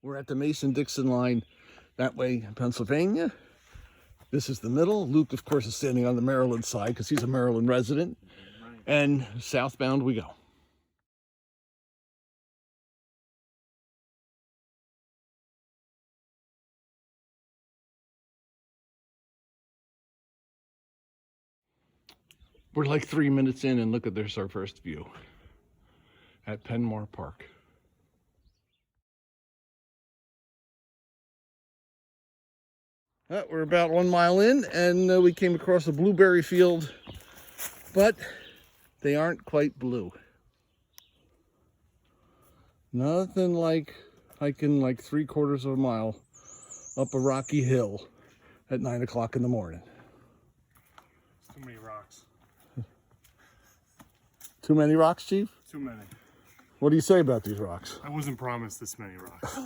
We're at the Mason-Dixon line that way in Pennsylvania. This is the middle. Luke, of course, is standing on the Maryland side because he's a Maryland resident. And southbound we go. We're like 3 minutes in, and look at there's our first view at Penmar Park. We're about 1 mile in, and we came across a blueberry field, but they aren't quite blue. Nothing like hiking like 3/4 of a mile up a rocky hill at 9 o'clock in the morning. Too many rocks. Too many rocks, Chief? Too many. What do you say about these rocks? I wasn't promised this many rocks.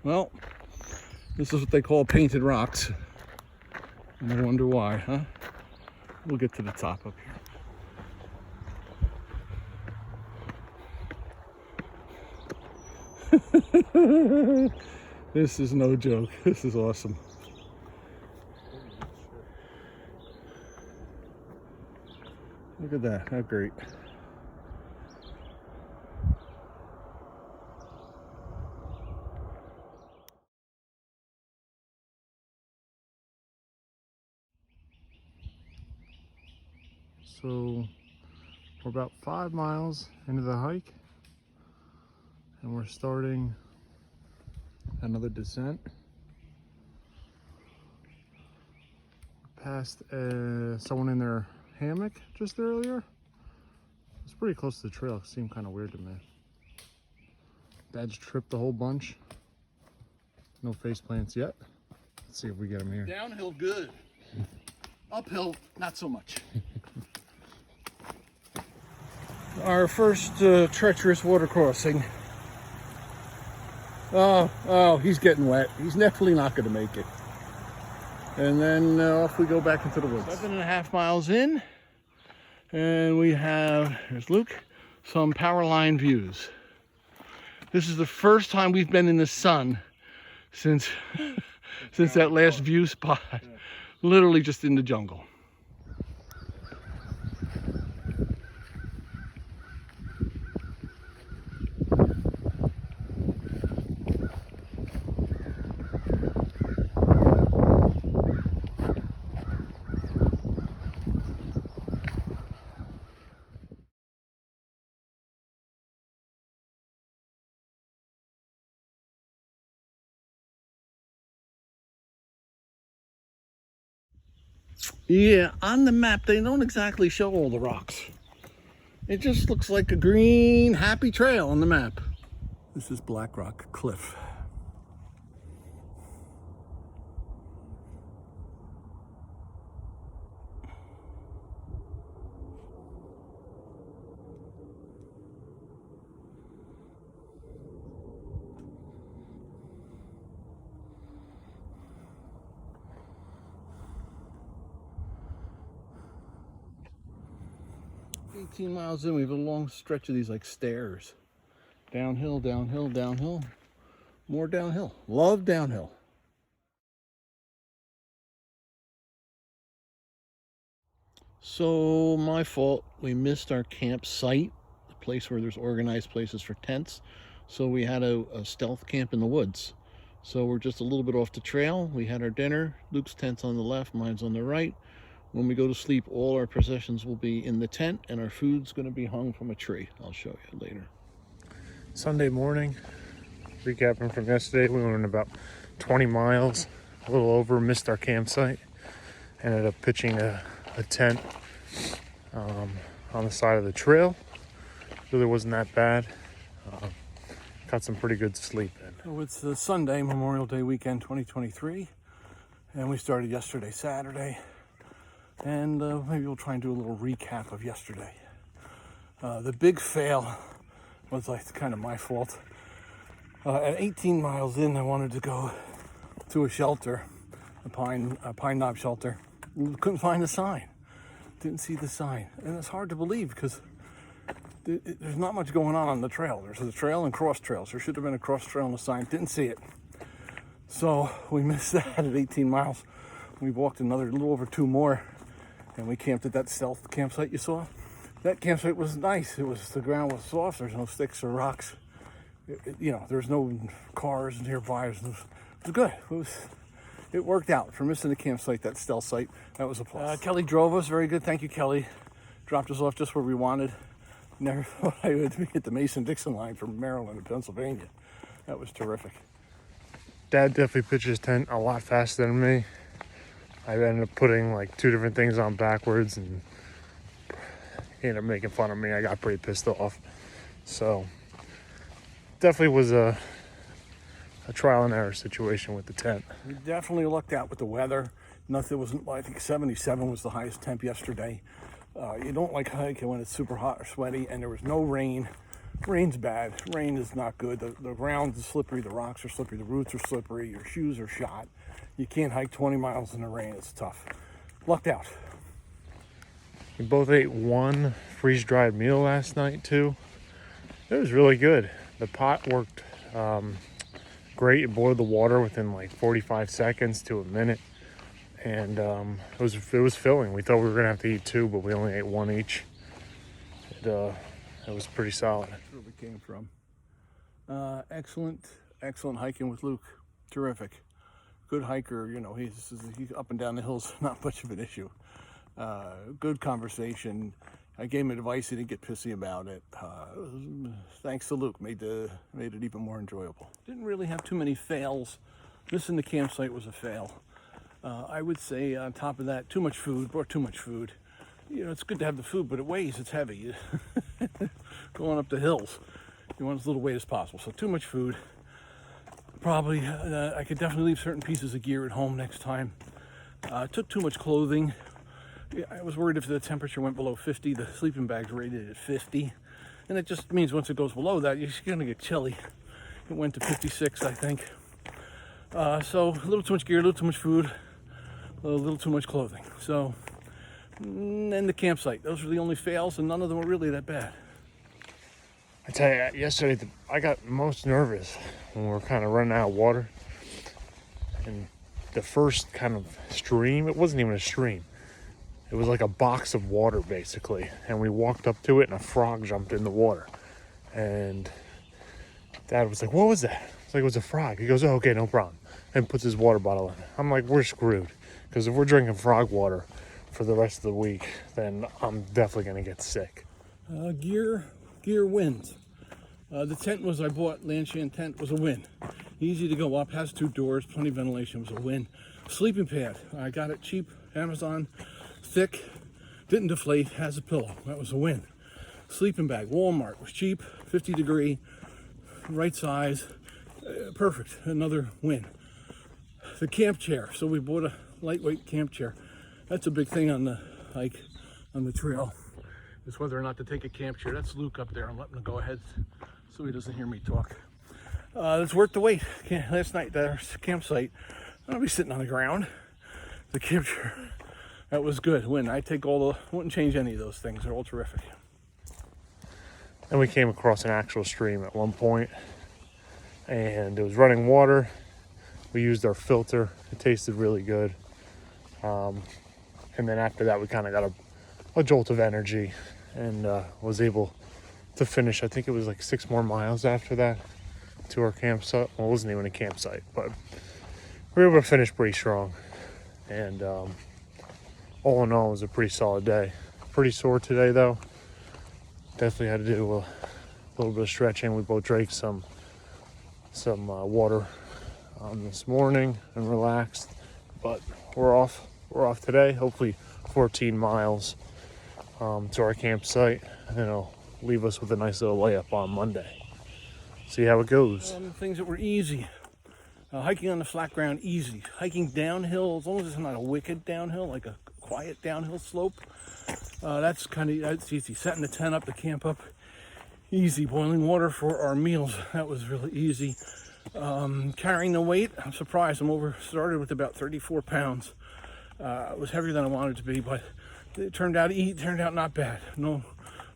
Well, this is what they call painted rocks. And I wonder why, huh? We'll get to the top up here. This is no joke. This is awesome. Look at that. How great. So we're about 5 miles into the hike, and we're starting another descent. Passed someone in their hammock just earlier. It's pretty close to the trail. It seemed kind of weird to me. Dad's tripped a whole bunch. No face plants yet. Let's see if we get him here. Downhill good. Uphill not so much. Our first treacherous water crossing. Oh, he's getting wet. He's definitely not going to make it. And then off we go back into the woods. 7.5 miles in, and we have, here's Luke, some power line views. This is the first time we've been in the sun since that last view spot. Literally just in the jungle. 'Yeah, on the map, they don't exactly show all the rocks. It just looks like a green, happy trail on the map. This is Black Rock Cliff. "18 miles in, we have a long stretch of these like stairs. Downhill, downhill, downhill, more downhill. Love downhill." So my fault, we missed our campsite, the place where there's organized places for tents. So we had a stealth camp in the woods. So we're just a little bit off the trail. We had our dinner. Luke's tent's on the left, mine's on the right. When we go to sleep, all our possessions will be in the tent, and our food's going to be hung from a tree. I'll show you later. Sunday morning, recapping from yesterday, we went about 20 miles, a little over, missed our campsite. Ended up pitching a tent on the side of the trail. Really wasn't that bad. Got some pretty good sleep in. So it's the Sunday, Memorial Day weekend 2023, and we started yesterday, Saturday. And maybe we'll try and do a little recap of yesterday. The big fail was like kind of my fault. At 18 miles in, I wanted to go to a shelter, a pine knob shelter. Couldn't find the sign. Didn't see the sign. And it's hard to believe because there's not much going on the trail. There's a trail and cross trails. There should have been a cross trail on the sign. Didn't see it. So we missed that at 18 miles. We walked another little over 2 more, and we camped at that stealth campsite you saw. That campsite was nice. The ground was soft. There's no sticks or rocks. There's no cars nearby. It was good. It worked out. For missing the campsite, that stealth site, that was a plus. Kelly drove us. Very good. Thank you, Kelly. Dropped us off just where we wanted. Never thought I would be at the Mason-Dixon line from Maryland to Pennsylvania. That was terrific. Dad definitely pitched his tent a lot faster than me. I ended up putting like 2 different things on backwards, and he ended up making fun of me. I got pretty pissed off. So definitely was a trial and error situation with the tent. We definitely lucked out with the weather. Nothing wasn't. I think 77 was the highest temp yesterday. You don't like hiking when it's super hot or sweaty, and there was no rain. Rain's bad. Rain is not good. The ground is slippery. The rocks are slippery. The roots are slippery. Your shoes are shot. You can't hike 20 miles in the rain. It's tough. Lucked out. We both ate 1 freeze-dried meal last night too. It was really good. The pot worked great. It boiled the water within like 45 seconds to a minute, and it was filling. We thought we were gonna have to eat 2, but we only ate 1 each. It was pretty solid. That's where we came from. Excellent hiking with Luke. Terrific. Good hiker. He's up and down the hills. Not much of an issue. Good conversation. I gave him advice. He didn't get pissy about it. Thanks to Luke, made it even more enjoyable. Didn't really have too many fails. Missing the campsite was a fail. I would say on top of that, brought too much food. It's good to have the food, but it weighs. It's heavy. Going up the hills, you want as little weight as possible. So too much food. Probably, I could definitely leave certain pieces of gear at home next time. Took too much clothing. I was worried if the temperature went below 50, the sleeping bag's rated at 50. And it just means once it goes below that, you're gonna get chilly. It went to 56, I think. So a little too much gear, a little too much food, a little too much clothing. So, and the campsite. Those were the only fails, and none of them were really that bad. I tell you, yesterday I got most nervous when we were kind of running out of water. And the first kind of stream, it wasn't even a stream. It was like a box of water, basically. And we walked up to it, and a frog jumped in the water. And Dad was like, "What was that?" It's like, "It was a frog." He goes, "Oh, okay, no problem." And puts his water bottle in. I'm like, we're screwed. Because if we're drinking frog water for the rest of the week, then I'm definitely going to get sick. Gear wins. The tent I bought, Lanshan tent, was a win. Easy to go up, has 2 doors, plenty of ventilation, was a win. Sleeping pad, I got it cheap, Amazon, thick, didn't deflate, has a pillow, that was a win. Sleeping bag, Walmart, was cheap, 50 degree, right size, perfect, another win. The camp chair, so we bought a lightweight camp chair. That's a big thing on the hike, on the trail. Is whether or not to take a camp chair. That's Luke up there. I'm letting him go ahead so he doesn't hear me talk. It's worth the wait. Last night, our campsite, I'll be sitting on the ground. The camp chair, that was good. Wouldn't change any of those things. They're all terrific. Then we came across an actual stream at one point, and it was running water. We used our filter. It tasted really good. And then after that, we kind of got a jolt of energy and was able to finish. I think it was like 6 more miles after that to our campsite. Well, it wasn't even a campsite, but we were able to finish pretty strong. And all in all, it was a pretty solid day. Pretty sore today, though. Definitely had to do a little bit of stretching. We both drank some water this morning and relaxed. But we're off today. Hopefully 14 miles to our campsite, and then it'll leave us with a nice little layup on Monday. See how it goes. Things that were easy. Hiking on the flat ground, easy. Hiking downhill, as long as it's not a wicked downhill, like a quiet downhill slope, that's easy. Setting the tent up, the camp up, easy. Boiling water for our meals, that was really easy. Carrying the weight, I'm surprised. Started with about 34 pounds. It was heavier than I wanted it to be, but it turned out not bad. No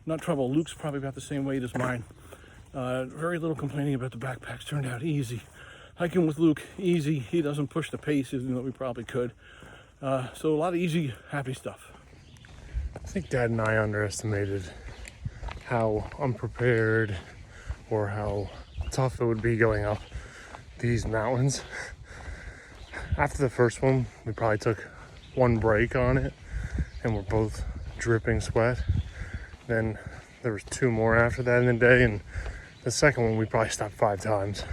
not trouble. Luke's probably about the same weight as mine. Very little complaining about the backpacks. Turned out easy. Hiking with Luke, easy. He doesn't push the pace, even though we probably could. So a lot of easy, happy stuff. I think Dad and I underestimated how unprepared or how tough it would be going up these mountains. After the first one, we probably took one break on it and we're both dripping sweat. Then there was 2 more after that in the day, and the second one we probably stopped 5 times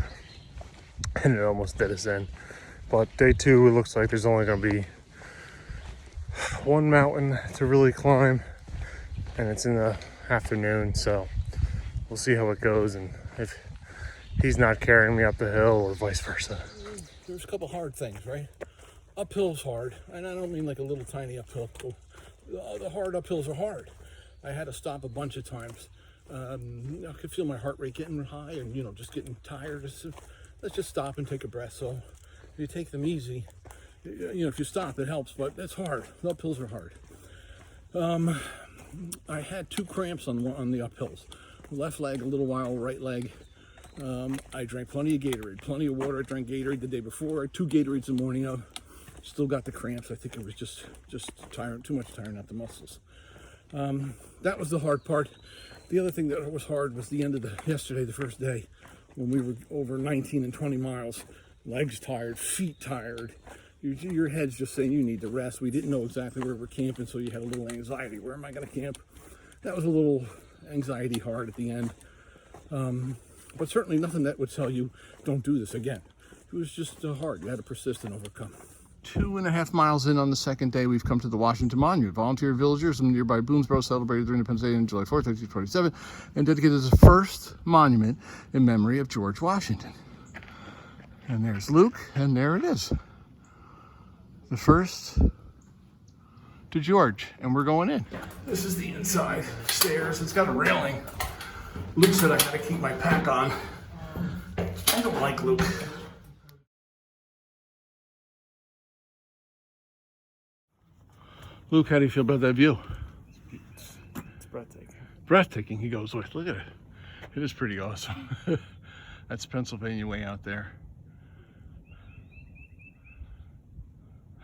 and it almost did us in. But day 2, it looks like there's only going to be 1 mountain to really climb, and it's in the afternoon, so we'll see how it goes and if he's not carrying me up the hill or vice versa. There's a couple hard things, right? Uphill's hard, and I don't mean like a little tiny uphill. The hard uphills are hard. I had to stop a bunch of times. I could feel my heart rate getting high and, just getting tired. Let's just stop and take a breath. So if you take them easy, if you stop, it helps, but that's hard. The uphills are hard. I had 2 cramps on the uphills. Left leg a little while, right leg. I drank plenty of Gatorade, plenty of water. I drank Gatorade the day before. I had 2 Gatorades the morning of. Still got the cramps. I think it was just tiring, too much tiring out the muscles. That was the hard part. The other thing that was hard was the end of yesterday, the first day, when we were over 19 and 20 miles. Legs tired, feet tired. Your head's just saying you need to rest. We didn't know exactly where we're camping, so you had a little anxiety. Where am I going to camp? That was a little anxiety hard at the end. But certainly nothing that would tell you, don't do this again. It was just hard. You had to persist and overcome. 2.5 miles in on the second day, we've come to the Washington Monument. Volunteer villagers from nearby Boonesboro celebrated their Independence Day on July 4th, 1927, and dedicated the first monument in memory of George Washington. And there's Luke, and there it is. The first to George, and we're going in. This is the inside stairs. It's got a railing. Luke said I gotta keep my pack on. I don't like Luke. Luke, how do you feel about that view? It's breathtaking. Breathtaking, he goes with. Look at it. It is pretty awesome. That's Pennsylvania way out there.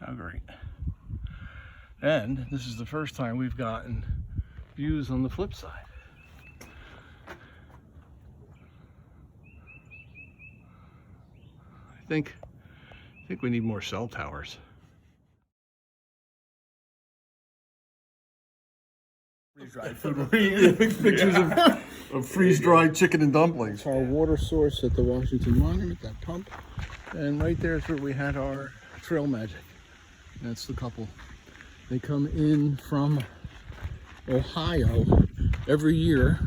How great. And this is the first time we've gotten views on the flip side. I think we need more cell towers. Freeze-dried food. Pictures of freeze-dried chicken and dumplings. Our water source at the Washington Monument, that pump. And right there is where we had our trail magic. That's the couple. They come in from Ohio every year.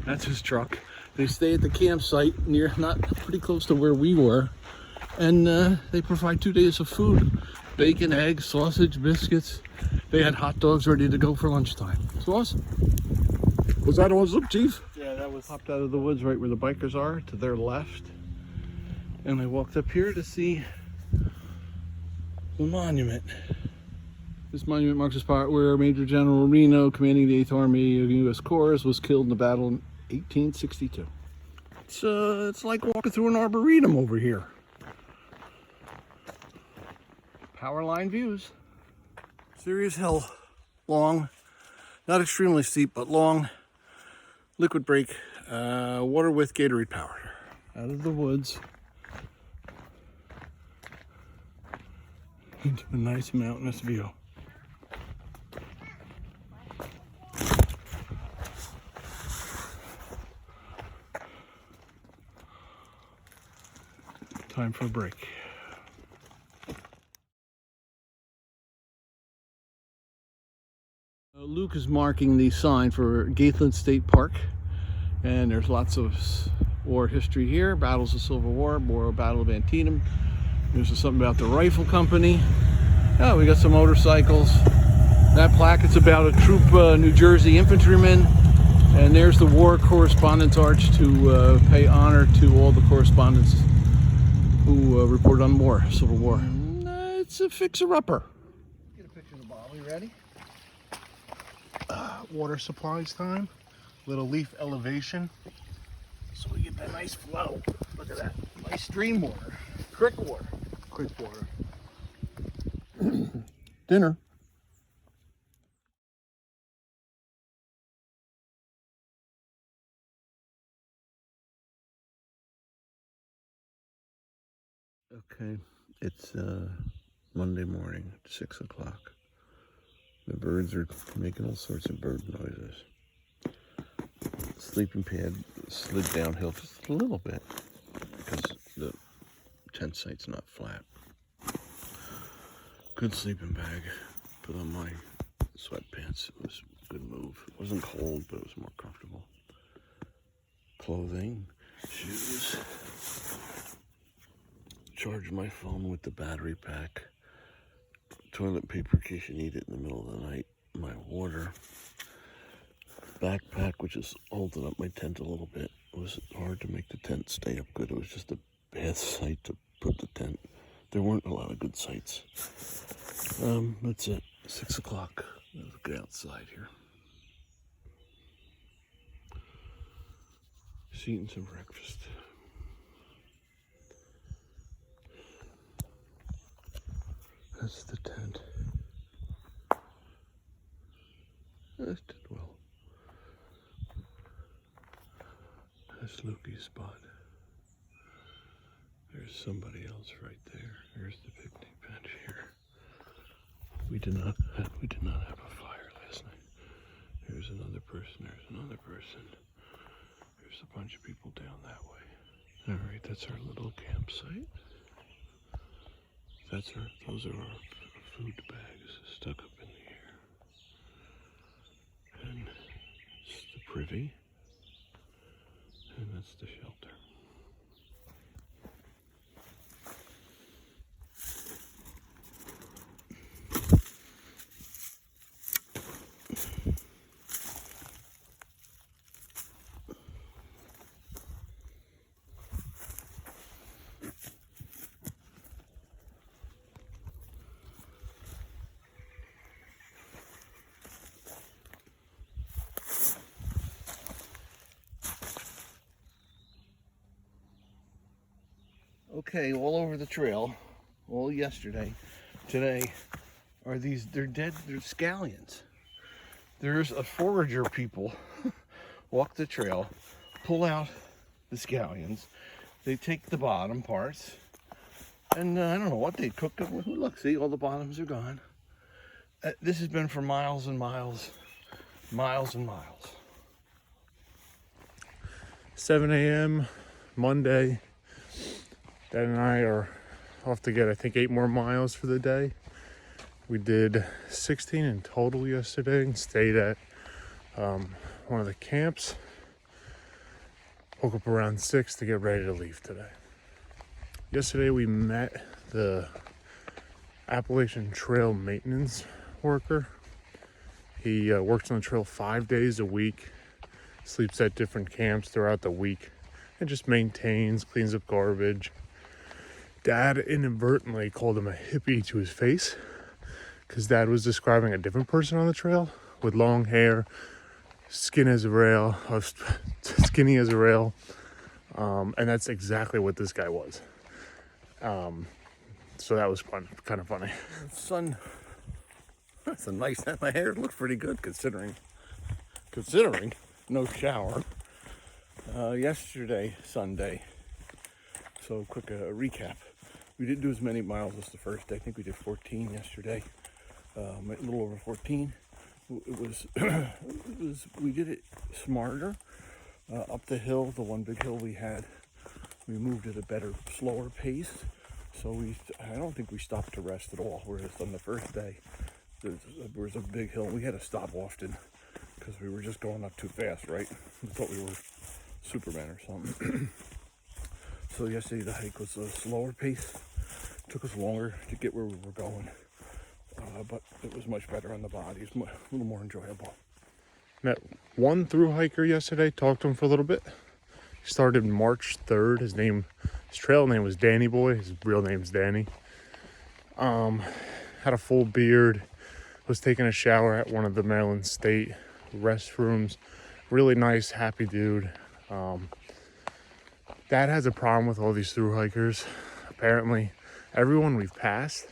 That's his truck. They stay at the campsite pretty close to where we were. And they provide 2 days of food. Bacon, eggs, sausage, biscuits. They had hot dogs ready to go for lunchtime. It's awesome. Was that awesome, Chief? Yeah, that was. Popped out of the woods right where the bikers are, to their left. And I walked up here to see the monument. This monument marks the spot where Major General Reno, commanding the 8th Army of the U.S. Corps, was killed in the battle in 1862. It's like walking through an arboretum over here. Power line views. Serious hill, long, not extremely steep, but long. Liquid brake, water with Gatorade power. Out of the woods into a nice mountainous view. Time for a break. Luke is marking the sign for Gateland State Park, and there's lots of war history here. Battles of the Civil War, Battle of Antietam. There's something about the rifle company. Oh, we got some motorcycles. That plaque, it's about a troop New Jersey infantryman. And there's the War Correspondence Arch to pay honor to all the correspondents who reported on war, Civil War. It's a fixer-upper. Get a picture of the bottle. You ready? Water supplies time. Little leaf elevation. So we get that nice flow. Look at that. Nice stream water. Creek water. Creek water. Dinner. Okay, it's Monday morning at 6 o'clock. The birds are making all sorts of bird noises. Sleeping pad slid downhill just a little bit because the tent site's not flat. Good sleeping bag. Put on my sweatpants. It was a good move. It wasn't cold, but it was more comfortable. Clothing, shoes. Charge my phone with the battery pack. Toilet paper in case you need it in the middle of the night. My water. Backpack, which is holding up my tent a little bit. It was hard to make the tent stay up good. It was just a bad site to put the tent. There weren't a lot of good sites. That's it. 6 o'clock. Let's get outside here. Just eating some breakfast. That's the tent. That did well. That's Lukey's spot. There's somebody else right there. There's the picnic bench here. We did not have a fire last night. There's another person. There's another person. There's a bunch of people down that way. All right, that's our little campsite. Those are our food bags stuck up in the air. And it's the privy. And that's the shelter. Okay, all over the trail, all yesterday, today, are these, they're scallions. There's a forager people walk the trail, pull out the scallions, they take the bottom parts, and I don't know what they cook them with. Look, see, all the bottoms are gone. This has been for miles and miles, miles and miles. 7 a.m. Monday. Dad and I are off to get, I think, 8 more miles for the day. We did 16 in total yesterday and stayed at one of the camps. Woke up around 6 to get ready to leave today. Yesterday we met the Appalachian Trail maintenance worker. He works on the trail 5 days a week, sleeps at different camps throughout the week, and just maintains, cleans up garbage. Dad inadvertently called him a hippie to his face because Dad was describing a different person on the trail with long hair, skinny as a rail, and that's exactly what this guy was. So that was fun, kind of funny. Sun, that's a nice, my hair looks pretty good considering no shower. Yesterday, Sunday, so quick recap. We didn't do as many miles as the first day. I think we did 14 yesterday, a little over 14. It was we did it smarter. Up the hill, the one big hill we had, we moved at a better, slower pace. So I don't think we stopped to rest at all. Whereas on the first day, there was a big hill. We had to stop often because we were just going up too fast, right? We thought we were Superman or something. So yesterday the hike was a slower pace. Took us longer to get where we were going, but it was much better on the body. It's a little more enjoyable. Met one through hiker yesterday, talked to him for a little bit. He started March 3rd. His trail name was Danny Boy. His real name's Danny. Had a full beard, was taking a shower at one of the Maryland State restrooms, Really nice, happy dude. Dad has a problem with all these thru hikers. Apparently, everyone we've passed,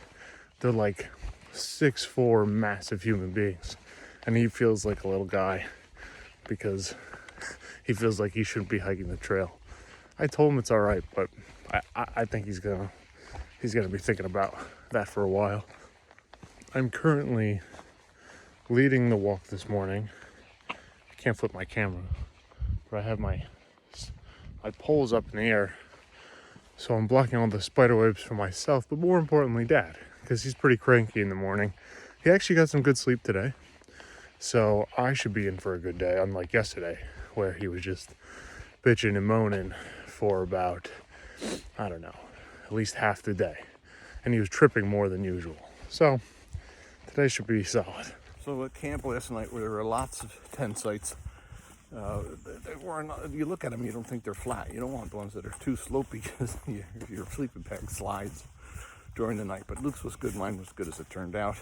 they're like 6'4" massive human beings. And he feels like a little guy because he feels like he shouldn't be hiking the trail. I told him it's all right, but I think he's gonna be thinking about that for a while. I'm currently leading the walk this morning. I can't flip my camera, but I have my poles up in the air, so I'm blocking all the spider webs for myself, but more importantly Dad, because he's pretty cranky in the morning. He actually got some good sleep today, so I should be in for a good day, unlike yesterday where he was just bitching and moaning for about, I don't know, at least half the day, and he was tripping more than usual. So today should be solid. So at camp last night, there were lots of tent sites. They weren't, you look at them, you don't think they're flat. You don't want the ones that are too slopey because your sleeping bag slides during the night. But Luke's was good, mine was good as it turned out.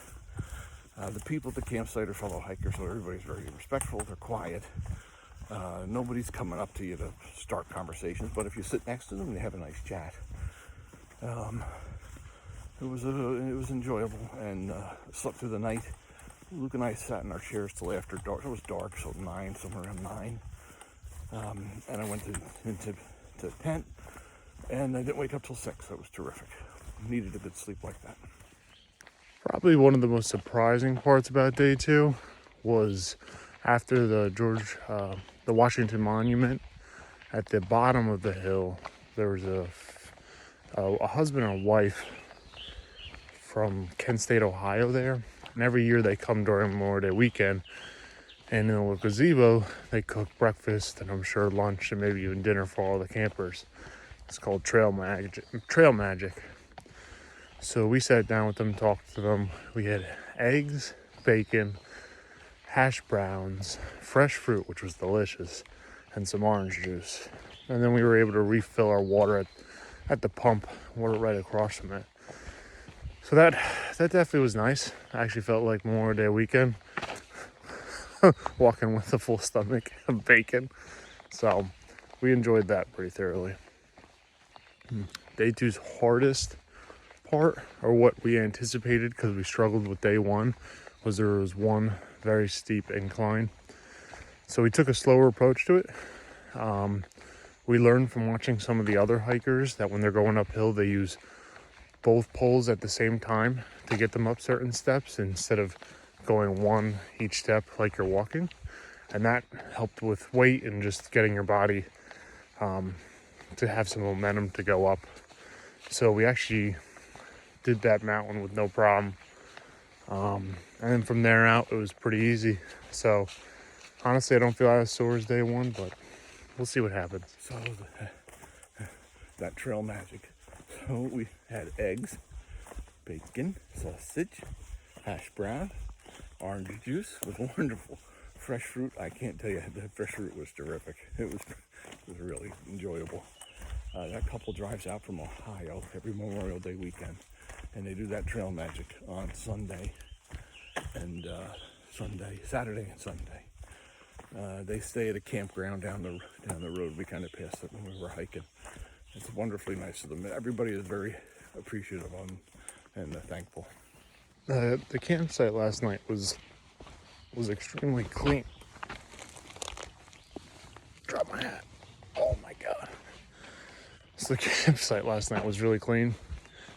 The people at the campsite are fellow hikers, so everybody's very respectful. They're quiet. Nobody's coming up to you to start conversations, but if you sit next to them, they have a nice chat. It was enjoyable, and slept through the night. Luke and I sat in our chairs till after dark. It was dark, so 9, somewhere around 9. And I went into the tent, and I didn't wake up till 6. That was terrific. Needed a good sleep like that. Probably one of the most surprising parts about day 2 was after the Washington Monument. At the bottom of the hill, there was a husband and a wife from Kent State, Ohio there. And every year they come during Memorial Day weekend, and in the gazebo they cook breakfast and I'm sure lunch and maybe even dinner for all the campers. It's called Trail Magic. So we sat down with them, talked to them. We had eggs, bacon, hash browns, fresh fruit, which was delicious, and some orange juice. And then we were able to refill our water at the pump, water right across from it. So that definitely was nice. I actually felt like Memorial Day weekend, walking with a full stomach of bacon. So we enjoyed that pretty thoroughly. Day 2's hardest part, or what we anticipated because we struggled with day 1, was there was one very steep incline. So we took a slower approach to it. We learned from watching some of the other hikers that when they're going uphill, they use both poles at the same time to get them up certain steps instead of going one each step like you're walking. And that helped with weight and just getting your body to have some momentum to go up. So we actually did that mountain with no problem. And then from there out, it was pretty easy. So honestly, I don't feel as sore as day 1, but we'll see what happens. So that Trail Magic. So we had eggs, bacon, sausage, hash brown, orange juice with wonderful fresh fruit. I can't tell you, the fresh fruit was terrific. It was really enjoyable. That couple drives out from Ohio every Memorial Day weekend, and they do that Trail Magic on Sunday and Saturday and Sunday. They stay at a campground down the road. We kind of passed it when we were hiking. It's wonderfully nice of them. Everybody is very appreciative and thankful. The campsite last night was extremely clean. Drop my hat. Oh my God. So the campsite last night was really clean.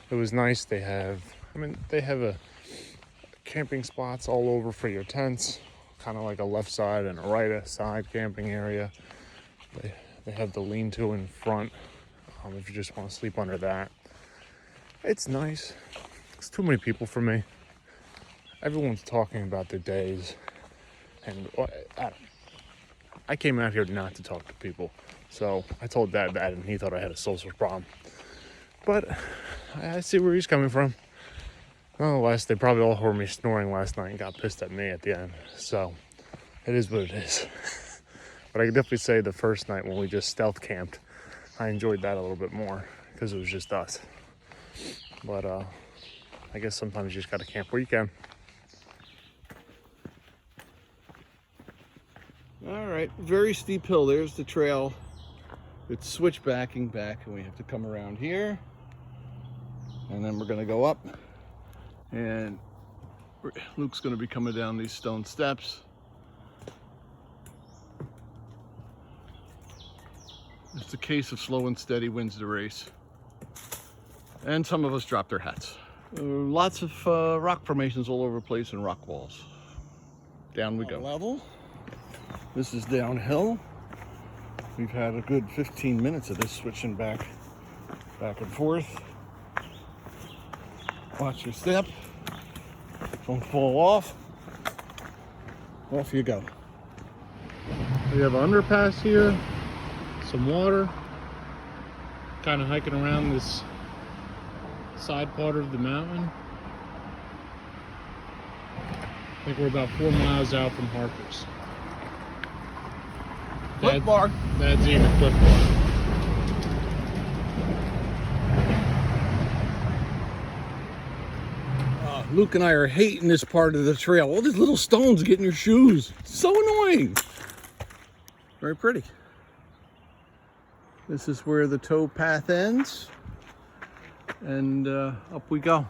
It was nice. They have a camping spots all over for your tents, kind of like a left side and a right side camping area. They have the lean-to in front if you just want to sleep under that. It's nice. It's too many people for me. Everyone's talking about their days, and I came out here not to talk to people. So I told Dad that, and he thought I had a social problem. But I see where he's coming from. Nonetheless, they probably all heard me snoring last night and got pissed at me at the end. So it is what it is. But I can definitely say the first night when we just stealth camped, I enjoyed that a little bit more because it was just us. But I guess sometimes you just gotta camp where you can. All right, very steep hill. There's the trail. It's switchbacking back, and we have to come around here. And then we're gonna go up, and Luke's gonna be coming down these stone steps. It's a case of slow and steady wins the race. And some of us dropped their hats. Lots of rock formations all over the place and rock walls. Down we go. Level. This is downhill. We've had a good 15 minutes of this switching back and forth. Watch your step. Don't fall off. Off you go. We have an underpass here, some water, kind of hiking around this side part of the mountain. I think we're about 4 miles out from Harper's. Cliff bar. That's even Cliff Bar. Luke and I are hating this part of the trail. All these little stones get in your shoes. So annoying. Very pretty. This is where the tow path ends. And up we go.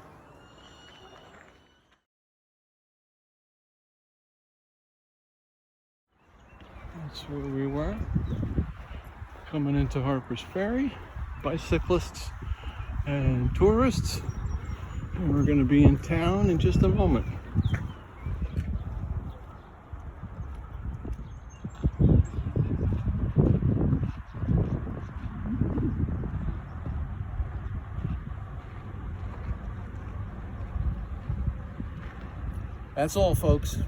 That's where we were. Coming into Harper's Ferry. Bicyclists and tourists. And we're going to be in town in just a moment. That's all, folks.